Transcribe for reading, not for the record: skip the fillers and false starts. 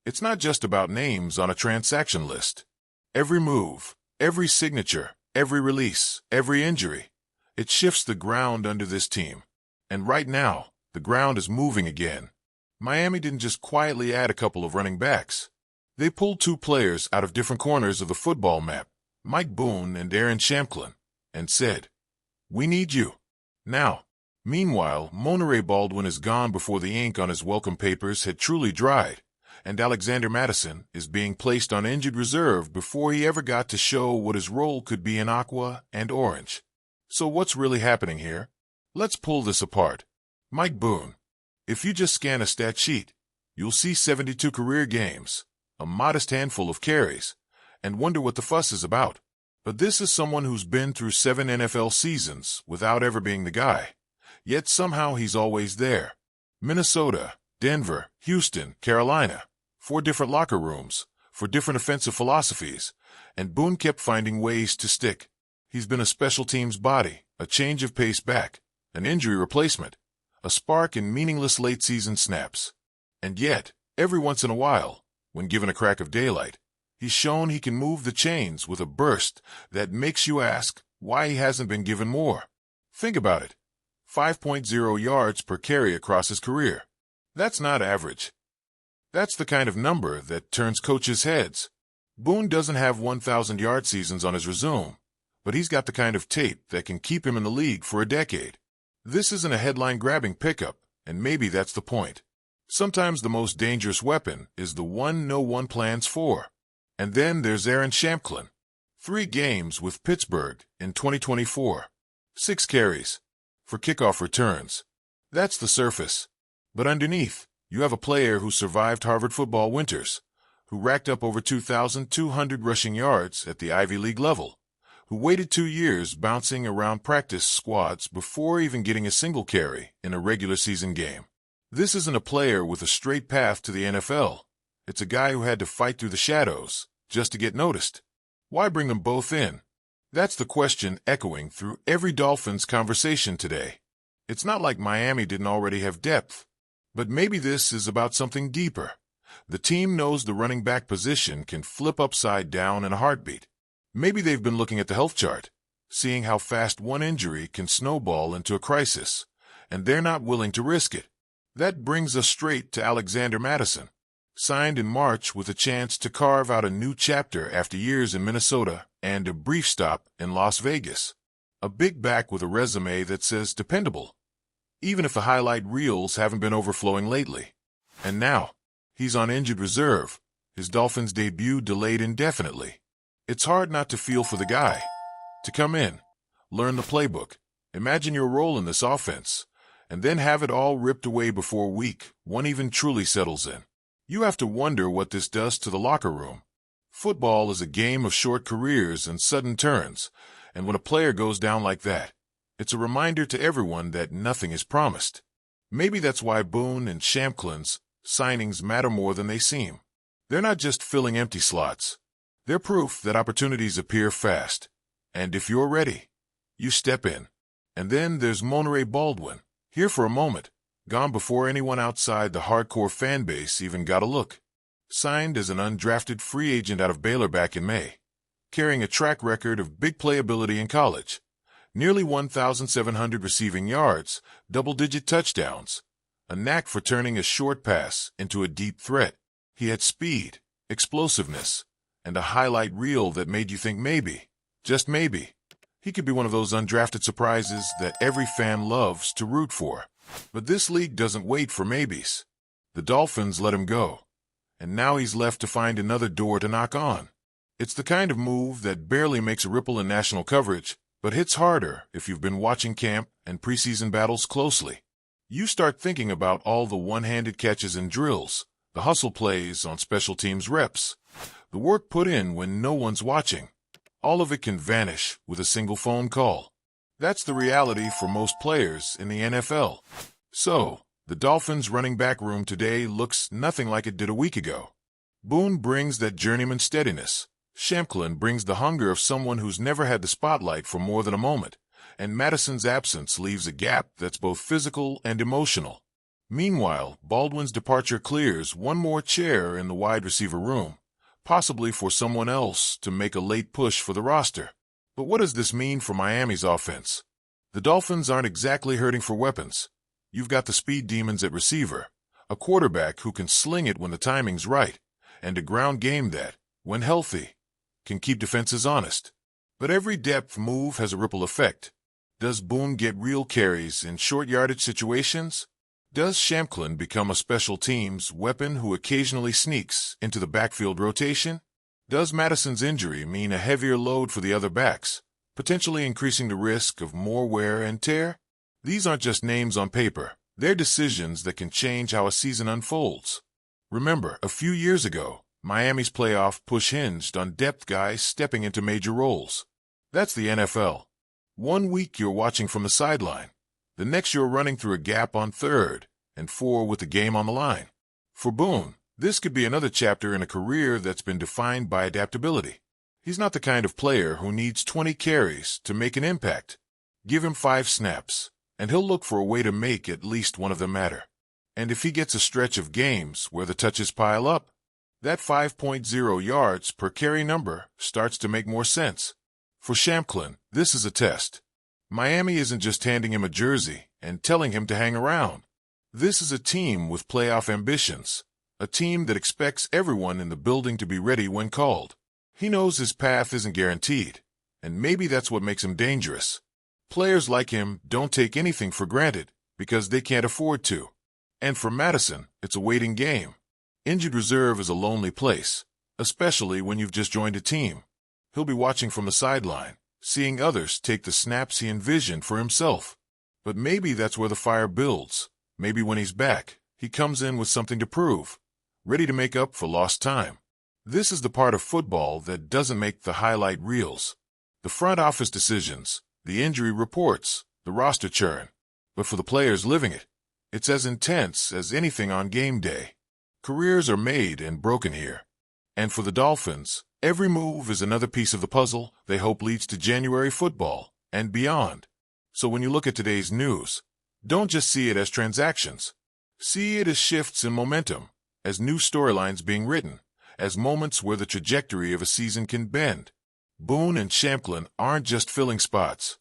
It's not just about names on a transaction list. Every move, every signature, every release, every injury, it shifts the ground under this team. And right now, the ground is moving again. Miami didn't just quietly add a couple of running backs. They pulled two players out of different corners of the football map, Mike Boone and Aaron Shamklin, and said, "We need you now." Meanwhile, Monterey Baldwin is gone before the ink on his welcome papers had truly dried, and Alexander Mattison is being placed on injured reserve before he ever got to show what his role could be in aqua and orange. So what's really happening here? Let's pull this apart. Mike Boone. If you just scan a stat sheet, you'll see 72 career games, a modest handful of carries, and wonder what the fuss is about. But this is someone who's been through 7 NFL seasons without ever being the guy. Yet somehow he's always there. Minnesota, Denver, Houston, Carolina. 4 different locker rooms, for different offensive philosophies, and Boone kept finding ways to stick. He's been a special teams body, a change of pace back, an injury replacement, a spark in meaningless late-season snaps. And yet, every once in a while, when given a crack of daylight, he's shown he can move the chains with a burst that makes you ask why he hasn't been given more. Think about it. 5.0 yards per carry across his career. That's not average. That's the kind of number that turns coaches' heads. Boone doesn't have 1,000-yard seasons on his resume, but he's got the kind of tape that can keep him in the league for a decade. This isn't a headline-grabbing pickup, and maybe that's the point. Sometimes the most dangerous weapon is the one no one plans for. And then there's Aaron Shamklin. 3 games with Pittsburgh in 2024. 6 carries. For kickoff returns. That's the surface. But underneath, you have a player who survived Harvard football winters, who racked up over 2,200 rushing yards at the Ivy League level, who waited 2 years bouncing around practice squads before even getting a single carry in a regular season game. This isn't a player with a straight path to the NFL. It's a guy who had to fight through the shadows just to get noticed. Why bring them both in? That's the question echoing through every Dolphins conversation today. It's not like Miami didn't already have depth, but maybe this is about something deeper. The team knows the running back position can flip upside down in a heartbeat. Maybe they've been looking at the health chart, seeing how fast one injury can snowball into a crisis, and they're not willing to risk it. That brings us straight to Alexander Mattison, signed in March with a chance to carve out a new chapter after years in Minnesota and a brief stop in Las Vegas. A big back with a resume that says dependable, even if the highlight reels haven't been overflowing lately. And now, he's on injured reserve, his Dolphins debut delayed indefinitely. It's hard not to feel for the guy. To come in, learn the playbook, imagine your role in this offense, and then have it all ripped away before week 1 even truly settles in. You have to wonder what this does to the locker room. Football is a game of short careers and sudden turns, and when a player goes down like that, it's a reminder to everyone that nothing is promised. Maybe that's why Boone and Shamklin's signings matter more than they seem. They're not just filling empty slots. They're proof that opportunities appear fast, and if you're ready, you step in. And then there's Monterey Baldwin, here for a moment, gone before anyone outside the hardcore fan base even got a look. Signed as an undrafted free agent out of Baylor back in May, carrying a track record of big playability in college. Nearly 1,700 receiving yards, double-digit touchdowns, a knack for turning a short pass into a deep threat. He had speed, explosiveness, and a highlight reel that made you think maybe, just maybe, he could be one of those undrafted surprises that every fan loves to root for. But this league doesn't wait for maybes. The Dolphins let him go, and now he's left to find another door to knock on. It's the kind of move that barely makes a ripple in national coverage, but hits harder if you've been watching camp and preseason battles closely. You start thinking about all the one-handed catches and drills, the hustle plays on special teams reps, the work put in when no one's watching. All of it can vanish with a single phone call. That's the reality for most players in the NFL. So, the Dolphins' running back room today looks nothing like it did a week ago. Boone brings that journeyman steadiness. Shamklin brings the hunger of someone who's never had the spotlight for more than a moment, and Mattison's absence leaves a gap that's both physical and emotional. Meanwhile, Baldwin's departure clears one more chair in the wide receiver room, possibly for someone else to make a late push for the roster. But what does this mean for Miami's offense? The Dolphins aren't exactly hurting for weapons. You've got the speed demons at receiver, a quarterback who can sling it when the timing's right, and a ground game that, when healthy, can keep defenses honest. But every depth move has a ripple effect. Does Boone get real carries in short yardage situations? Does Shamklin become a special teams weapon who occasionally sneaks into the backfield rotation? Does Madison's injury mean a heavier load for the other backs, potentially increasing the risk of more wear and tear? These aren't just names on paper. They're decisions that can change how a season unfolds. Remember, a few years ago, Miami's playoff push hinged on depth guys stepping into major roles. That's the NFL. One week you're watching from the sideline. The next you're running through a gap on 3rd and 4 with the game on the line. For Boone, this could be another chapter in a career that's been defined by adaptability. He's not the kind of player who needs 20 carries to make an impact. Give him 5 snaps, and he'll look for a way to make at least one of them matter. And if he gets a stretch of games where the touches pile up, that 5.0 yards per carry number starts to make more sense. For Shamklin, this is a test. Miami isn't just handing him a jersey and telling him to hang around. This is a team with playoff ambitions, a team that expects everyone in the building to be ready when called. He knows his path isn't guaranteed, and maybe that's what makes him dangerous. Players like him don't take anything for granted because they can't afford to. And for Madison, it's a waiting game. Injured reserve is a lonely place, especially when you've just joined a team. He'll be watching from the sideline, seeing others take the snaps he envisioned for himself. But maybe that's where the fire builds. Maybe when he's back, he comes in with something to prove, ready to make up for lost time. This is the part of football that doesn't make the highlight reels. The front office decisions, the injury reports, the roster churn. But for the players living it, it's as intense as anything on game day. Careers are made and broken here. And for the Dolphins, every move is another piece of the puzzle they hope leads to January football and beyond. So when you look at today's news, don't just see it as transactions. See it as shifts in momentum, as new storylines being written, as moments where the trajectory of a season can bend. Boone and Shamklin aren't just filling spots.